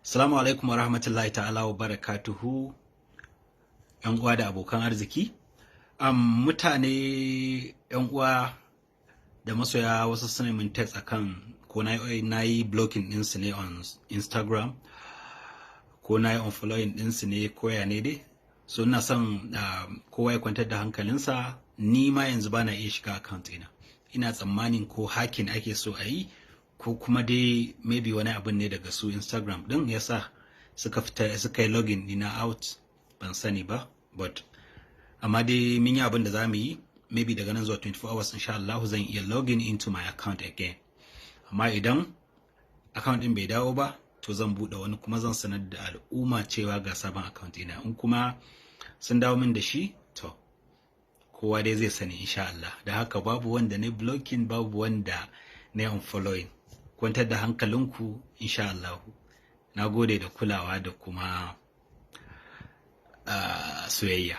Assalamu alaikum wa rahmatullahi ta'ala wa barakatuhu, ‘yan uwa da abokan arziki. Mutane, ‘yan uwa da masoya wasu suna min text akan ko na yi blocking ɗinsu ne on Instagram, ko na yi unfollowing ɗinsu ne ko ya ne dai. So ina son kowa ya kwantar da hankalinsa, ni ma yanzu ba na iya shiga account ɗina. Ina tsammanin ko hacking ake so a yi, ko kuma dai maybe wani abin ne daga su Instagram din yasa suka yi login dina out, ban sani ba, but amma dai mun yi abin da za mu yi, maybe daga nan zuwa 24 hours insha Allah zan iya login into my account again. Amma idan account din bai dawo ba, to zan buɗe wani kuma zan sanar da al'umma cewa ga sabon account ina. In kuma sun dawo min da shi, to kowa dai zai sani insha Allah. Da haka babu wanda ne blocking, babu wanda ne unfollowing. Kwantar da hankalinku insha Allah. Na gode da kulawa da kuma soyayya.